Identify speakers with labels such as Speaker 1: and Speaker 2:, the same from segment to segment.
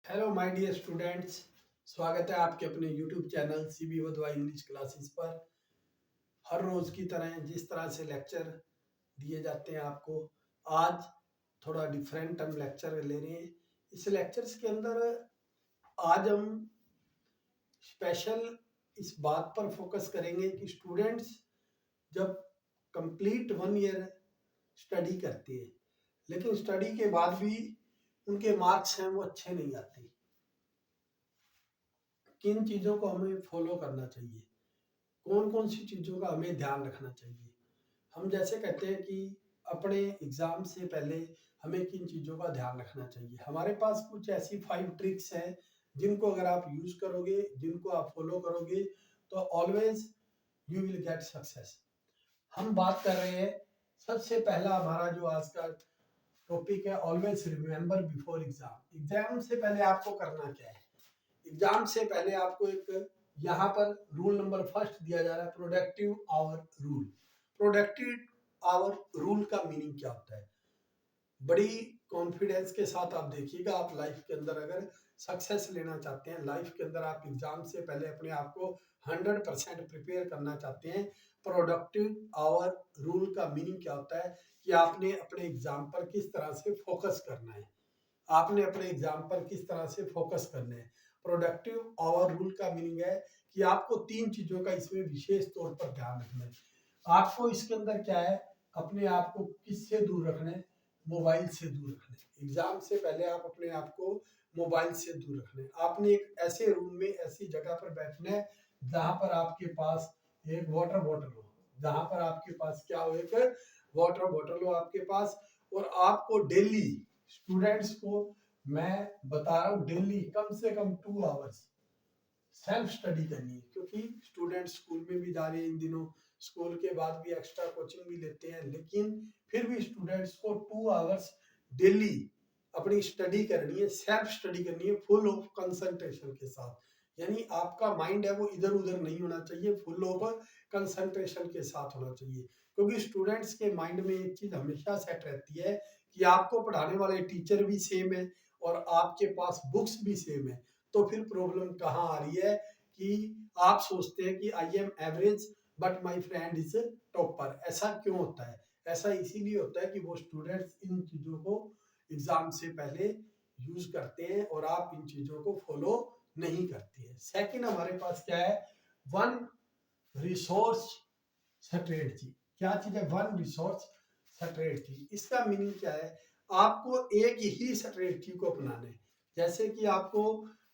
Speaker 1: Hello my dear students. स्वागत है आपके अपने YouTube channel CB Wadhwa English classes पर। हर रोज की तरह जिस तरह से लेक्चर दिए जाते हैं आपको, आज थोड़ा डिफरेंट हम लेक्चर ले रहे हैं। इस लेक्चर्स के अंदर आज हम स्पेशल इस बात पर फोकस करेंगे कि स्टूडेंट्स जब कंप्लीट 1 ईयर स्टडी करते हैं, लेकिन स्टडी के बाद भी उनके मार्क्स हैं वो अच्छे नहीं आते। किन चीज़ों को हमें फॉलो करना चाहिए, कौन कौन सी चीज़ों का हमें ध्यान रखना चाहिए। हम जैसे कहते हैं कि अपने एग्ज़ाम से पहले हमें किन चीज़ों का ध्यान रखना चाहिए। हमारे पास कुछ ऐसी 5 ट्रिक्स हैं जिनको अगर आप यूज़ करोगे, जिनको आप फॉलो करोगे, तो always you will get success. हम बात कर रहे हैं, सबसे पहला हमारा जो आज का टॉपिक है, always remember before exam. Exam से पहले आपको करना क्या है? एग्जाम से पहले आपको एक यहाँ पर रूल नंबर फर्स्ट दिया जा रहा है, productive hour rule. Productive hour rule का मीनिंग क्या होता है? बड़ी कॉन्फिडेंस के साथ आप देखिएगा, आप लाइफ के अंदर अगर सक्सेस लेना चाहते हैं, लाइफ के अंदर आप एग्जाम से पहले अपने आप को 100% प्रिपेयर करना चाहते हैं, प्रोडक्टिव आवर रूल का मीनिंग क्या होता है कि आपने अपने एग्जाम पर किस तरह से फोकस करना है। आपने अपने एग्जाम पर किस तरह से फोकस करना है। प्रोडक्टिव आवर रूल का मीनिंग है कि आपको 3 चीजों का इसमें विशेष तौर पर ध्यान रखना है। आपको इसके अंदर क्या है, अपने आप को किससे दूर रखना है? मोबाइल से दूर रखना है। एग्जाम से पहले आप अपने आप को मोबाइल से दूर रखना है। आपने एक ऐसे रूम में, ऐसी जगह पर बैठना है जहां पर आपके पास एक वाटर बॉटल हो, जहां पर आपके पास क्या हो, एक वाटर बॉटल हो आपके पास। और आपको डेली, स्टूडेंट्स को मैं बता रहा हूँ, डेली कम से कम 2 आवर्स सेल्फ स्टडी करनी है। क्योंकि स्टूडेंट स्कूल में भी जा रहे हैं इन दिनों, स्कूल के बाद भी एक्स्ट्रा कोचिंग भी लेते हैं, लेकिन फिर भी स्टूडेंट्स को 2 आवर्स डेली अपनी स्टडी करनी है, सेल्फ स्टडी करनी है, फुल ऑफ कंसंट्रेशन के साथ। यानी आपका माइंड है वो इधर उधर नहीं होना चाहिए, फुल ऑफ कंसंट्रेशन के साथ होना चाहिए। क्योंकि स्टूडेंट्स के माइंड में एक चीज हमेशा सेट रहती है कि आपको पढ़ाने वाले टीचर भी सेम है और आपके पास बुक्स भी सेम है। तो फिर प्रॉब्लम कहाँ आ रही है कि आप सोचते हैं कि I am average but my friend is topper. ऐसा क्यों होता है? ऐसा इसीलिए होता है कि वो स्टूडेंट्स इन चीजों को एग्जाम से पहले यूज करते हैं और आप इन चीजों को फॉलो नहीं करते हैं। सेकंड हमारे पास क्या है? One resource strategy. क्या चीज है? One resource strategy. इसका मीनिंग क्या है? आपको एक ही स्ट्रेटजी को अपनाना है। जैसे कि आपको,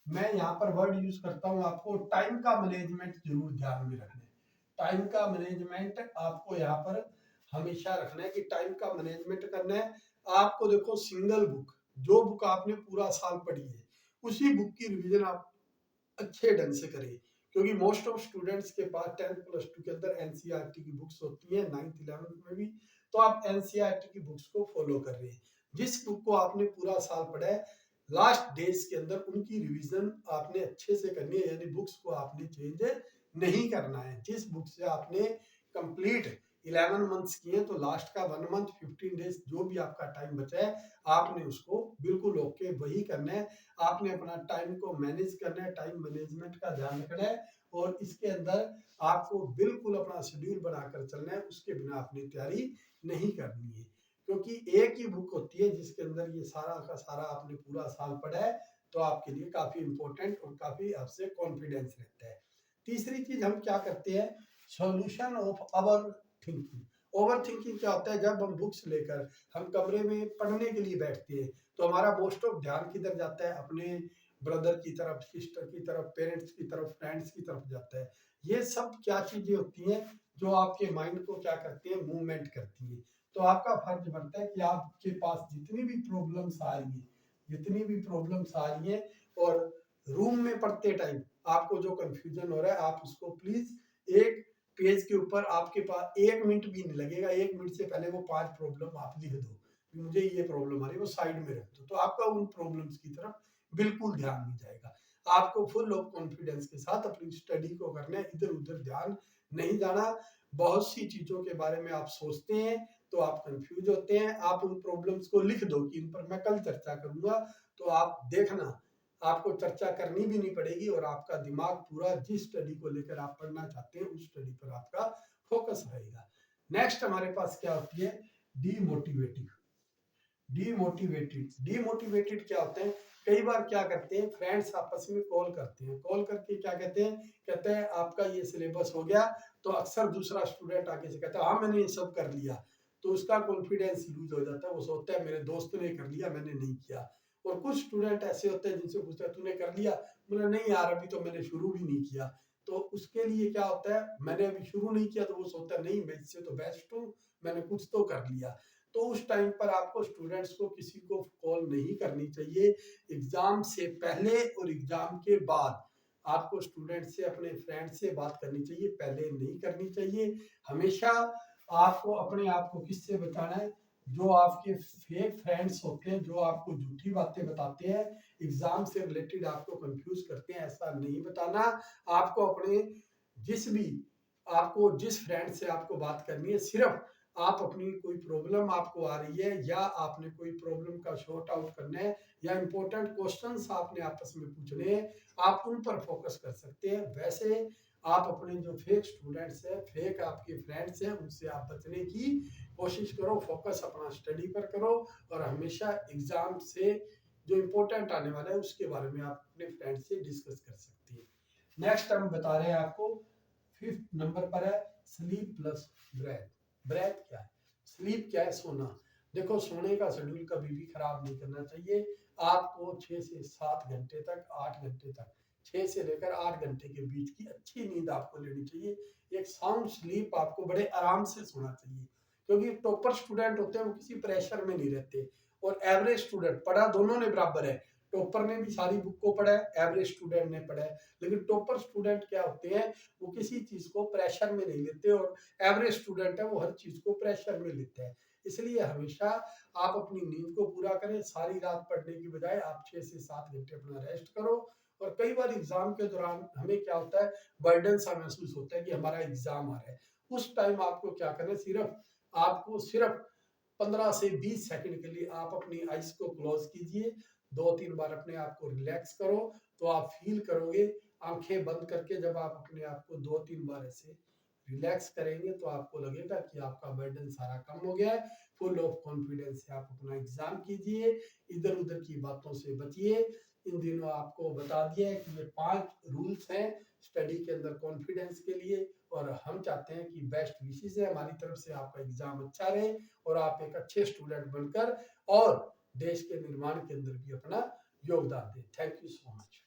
Speaker 1: मैं यहाँ पर वर्ड यूज करता हूँ, आपको टाइम का मैनेजमेंट जरूर ध्यान में रखना है। टाइम का मैनेजमेंट आपको यहाँ पर हमेशा रखना है कि टाइम का मैनेजमेंट करना है। आपको देखो, सिंगल बुक, जो बुक आपने पूरा साल पढ़ी है, उसी बुक की रिवीजन आप अच्छे ढंग से करें। क्योंकि मोस्ट ऑफ स्टूडेंट्स के पास 10th+2 के अंदर एनसीईआरटी की बुक्स होती हैं, 9th 11th में भी। तो आप एनसीईआरटी की बुक्स को फॉलो कर रहे हैं। जिस बुक को आपने पूरा साल पढ़ा है, लास्ट डेज के अंदर उनकी रिवीजन आपने अच्छे से करनी है। यानी बुक्स को आपने चेंज नहीं करना है। जिस बुक से आपने कंप्लीट 11 मंथ्स किए, तो लास्ट का 1 मंथ 15 डेज जो भी आपका टाइम बचा है, आपने उसको बिल्कुल ओके वही करना है। आपने अपना टाइम को मैनेज करना है, टाइम मैनेजमेंट का ध्यान रखना है। और इसके अंदर आपको बिल्कुल अपना शेड्यूल बनाकर चलना है, उसके बिना अपनी तैयारी नहीं करनी है। क्योंकि एक ही बुक होती है जिसके अंदर ये सारा का सारा आपने पूरा साल पढ़ा है, तो आपके लिए काफी इंपॉर्टेंट और काफी आपसे कॉन्फिडेंस रहता है। तीसरी चीज हम क्या करते हैं? Solution of our thinking. Over thinking क्या होता है? जब हम बुक्स लेकर हम कमरे में पढ़ने के लिए बैठते हैं, तो हमारा मोस्ट ऑफ ध्यान किधर जाता है? अपने ब्रदर की तरफ, सिस्टर की तरफ, पेरेंट्स की तरफ, फ्रेंड्स की तरफ जाता है। ये सब क्या चीजें होती हैं जो आपके माइंड को क्या करती है? मूवमेंट करती है। तो आपका फर्ज बनता है कि आपके पास जितनी भी प्रॉब्लम्स आ रही है, जितनी भी प्रॉब्लम्स आ रही है, और रूम में पढ़ते टाइम आपको जो कंफ्यूजन हो रहा है, आप उसको प्लीज एक पेज के ऊपर, आपके पास 1 मिनट भी नहीं लगेगा, 1 मिनट से पहले वो 5 प्रॉब्लम आप लिख दो कि मुझे ये प्रॉब्लम आ रही है, वो साइड में रख दो। तो आपका उन प्रॉब्लम्स की तरफ बिल्कुल ध्यान नहीं जाएगा। आपको फुल ऑफ कॉन्फिडेंस के साथ अपनी स्टडी को करना है, इधर उधर ध्यान नहीं जाना। बहुत सी चीजों के बारे में आप सोचते हैं तो आप कंफ्यूज होते हैं। आप उन प्रॉब्लम्स को लिख दो कि इन पर मैं कल चर्चा करूंगा, तो आप देखना आपको चर्चा करनी भी नहीं पड़ेगी और आपका दिमाग पूरा जिस स्टडी को लेकर आप पढ़ना चाहते हैं उस स्टडी पर आपका फोकस रहेगा। नेक्स्ट हमारे पास क्या होती है, डीमोटिवेटिंग। डीमोटिवेटेड क्या होते हैं, कई बार क्या करते हैं फ्रेंड्स आपस में कॉल करते हैं, कॉल करके क्या कहते हैं आपका ये सिलेबस हो गया, तो अक्सर दूसरा स्टूडेंट आगे से कहता है हाँ मैंने ये सब कर लिया, तो उसका कॉन्फिडेंस लूज हो जाता है, वो सोचता है मेरे दोस्त ने कर लिया मैंने नहीं किया। और कुछ स्टूडेंट ऐसे होते हैं जिनसे पूछते हैं तूने कर लिया, बोले नहीं यार अभी तो मैंने शुरू भी नहीं किया। तो उसके लिए क्या होता है, मैंने अभी शुरू नहीं किया, तो वो सोचता है नहीं मैं इससे तो बेस्ट हूँ, मैंने कुछ तो कर लिया। तो उस टाइम पर आपको स्टूडेंट्स को किसी को कॉल नहीं करनी चाहिए। एग्जाम से पहले और एग्जाम के बाद आपको स्टूडेंट से अपने फ्रेंड से बात करनी चाहिए, पहले नहीं करनी चाहिए। हमेशा आपको अपने आप को किससे बचाना है, जो आपके फेक फ्रेंड्स होते हैं, जो आपको झूठी बातें बताते हैं, एग्जाम से रिलेटेड आपको कंफ्यूज करते हैं, ऐसा नहीं बताना। आपको अपने जिस भी आपको जिस फ्रेंड से आपको बात करनी है, सिर्फ आप अपनी कोई प्रॉब्लम आपको आ रही है या आपने कोई प्रॉब्लम का शॉर्ट आउट करना है या इंपॉर्टेंट क्वेश्चंस आपने आपस में पूछने हैं, आप उन पर फोकस कर सकते हैं। वैसे आप अपने जो फेक स्टूडेंट्स हैं, फेक आपके फ्रेंड्स हैं, उनसे आप बचने की कोशिश करो, फोकस अपना स्टडी पर करो और हमेशा एग्जाम से जो इम्पोर्टेंट आने वाला है उसके बारे में आप अपने फ्रेंड से डिस्कस कर सकते हैं। नेक्स्ट हम बता रहे हैं आपको, फिफ्थ नंबर पर है स्लीप प्लस ब्रेथ। ब्रेथ क्या है, स्लीप क्या है, सोना। देखो सोने का शेड्यूल कभी भी खराब नहीं करना चाहिए। आपको 6 से 7 घंटे तक, 8 घंटे तक, 6 से लेकर 8 घंटे के बीच की अच्छी नींद आपको लेनी चाहिए। एक साउंड स्लीप आपको बड़े आराम से सोना चाहिए, क्योंकि टॉपर स्टूडेंट होते हैं वो किसी प्रेशर में नहीं रहते, और एवरेज स्टूडेंट, पढ़ा दोनों ने बराबर है, टॉपर ने भी सारी बुक को पढ़ा है, एवरेज स्टूडेंट ने पढ़ा है, लेकिन टॉपर स्टूडेंट क्या होते हैं, वो किसी चीज को प्रेशर में नहीं लेते, और एवरेज स्टूडेंट है वो हर चीज को प्रेशर में लेते हैं। इसलिए हमेशा आप अपनी नींद को पूरा करें, सारी रात पढ़ने की बजाय आप 6 से 7 घंटे अपना रेस्ट करो। और कई बार एग्जाम के दौरान हमें क्या होता है, बर्डन सा महसूस होता है कि हमारा एग्जाम आ रहा है, उस टाइम आपको क्या करना है, सिर्फ 15 से 20 सेकंड के लिए आप अपनी आइज को क्लोज कीजिए, 2-3 बार अपने आप को रिलैक्स करो, तो आप फील करोगे, आंखें बंद करके जब आप अपने आप को 2-3 बार ऐसे रिलैक्स करेंगे तो आपको लगेगा कि आपका बर्डन सारा कम हो गया है। फुल ऑफ कॉन्फिडेंस से आप अपना एग्जाम कीजिए, इधर उधर की बातों से बचिए। इन दिनों आपको बता दिया है कि ये 5 रूल्स हैं स्टडी के अंदर कॉन्फिडेंस के लिए, और हम चाहते हैं कि बेस्ट विशेष है हमारी तरफ से आपका एग्जाम अच्छा रहे और आप एक अच्छे स्टूडेंट बनकर और देश के निर्माण के अंदर भी अपना योगदान दें। Thank you so much.